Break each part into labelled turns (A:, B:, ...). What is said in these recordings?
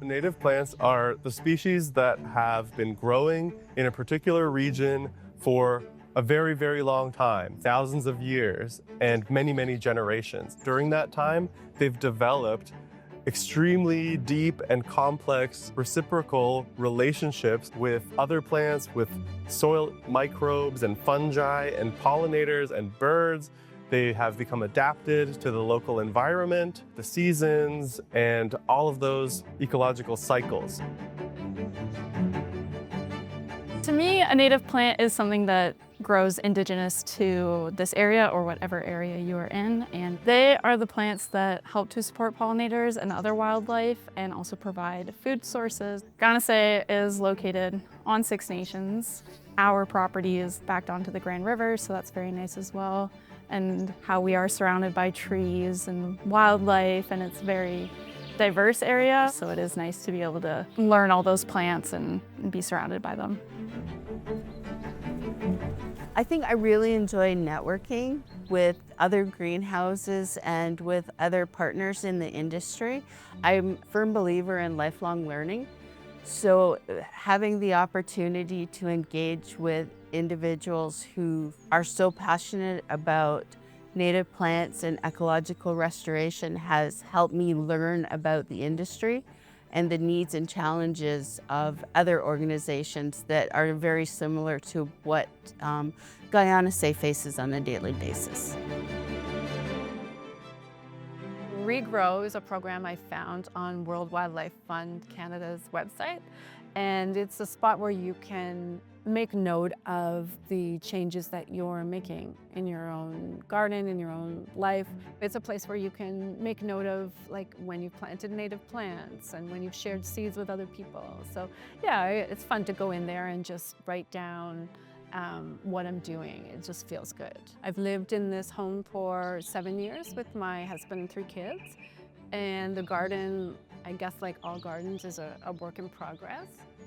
A: Native plants are the species that have been growing in a particular region for a very, very long time, thousands of years and many, many generations. During that time, they've developed extremely deep and complex reciprocal relationships with other plants, with soil microbes and fungi and pollinators and birds. They have become adapted to the local environment, the seasons, and all of those ecological cycles.
B: To me, a native plant is something that grows indigenous to this area or whatever area you are in. And they are the plants that help to support pollinators and other wildlife and also provide food sources. Ganase is located on Six Nations. Our property is backed onto the Grand River, so that's very nice as well. And how we are surrounded by trees and wildlife, and it's a very diverse area. So it is nice to be able to learn all those plants and be surrounded by them.
C: I think I really enjoy networking with other greenhouses and with other partners in the industry. I'm a firm believer in lifelong learning. So having the opportunity to engage with individuals who are so passionate about native plants and ecological restoration has helped me learn about the industry and the needs and challenges of other organizations that are very similar to what Ganase faces on a daily basis.
D: Regrow is a program I found on World Wildlife Fund Canada's website, and it's a spot where you can make note of the changes that you're making in your own garden, in your own life. It's a place where you can make note of like when you've planted native plants and when you've shared seeds with other people. So yeah, it's fun to go in there and just write down what I'm doing. It just feels good. I've lived in this home for 7 years with my husband and 3 kids. And the garden, I guess like all gardens, is a work in progress.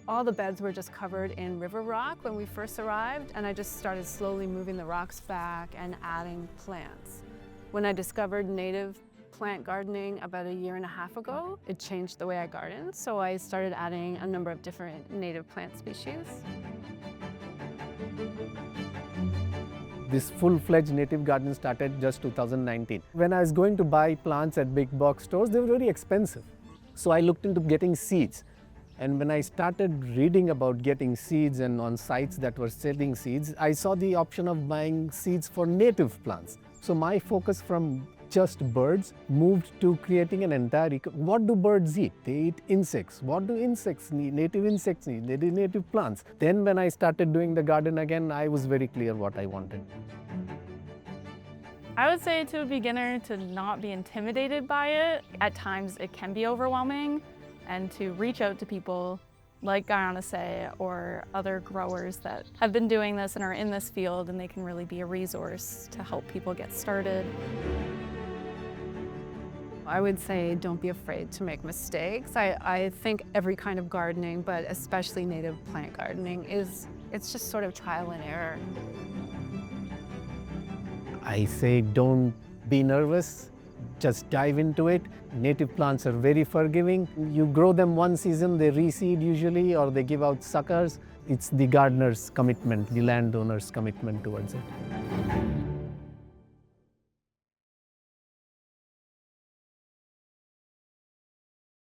D: All the beds were just covered in river rock when we first arrived, and I just started slowly moving the rocks back and adding plants. When I discovered native plant gardening about 1.5 years ago, it changed the way I garden, so I started adding a number of different native plant species.
E: This full-fledged native garden started just 2019. When I was going to buy plants at big box stores, they were very expensive. So I looked into getting seeds. And when I started reading about getting seeds and on sites that were selling seeds, I saw the option of buying seeds for native plants. So my focus from just birds moved to creating an entire what do birds eat? They eat insects. What do insects need? Native insects need. They need native plants. Then when I started doing the garden again, I was very clear what I wanted.
B: I would say to a beginner to not be intimidated by it. At times it can be overwhelming, and to reach out to people like Ganase or other growers that have been doing this and are in this field, and they can really be a resource to help people get started.
D: I would say don't be afraid to make mistakes. I think every kind of gardening, but especially native plant gardening, it's just sort of trial and error.
E: I say don't be nervous, just dive into it. Native plants are very forgiving. You grow them one season, they reseed usually, or they give out suckers. It's the gardener's commitment, the landowner's commitment towards it.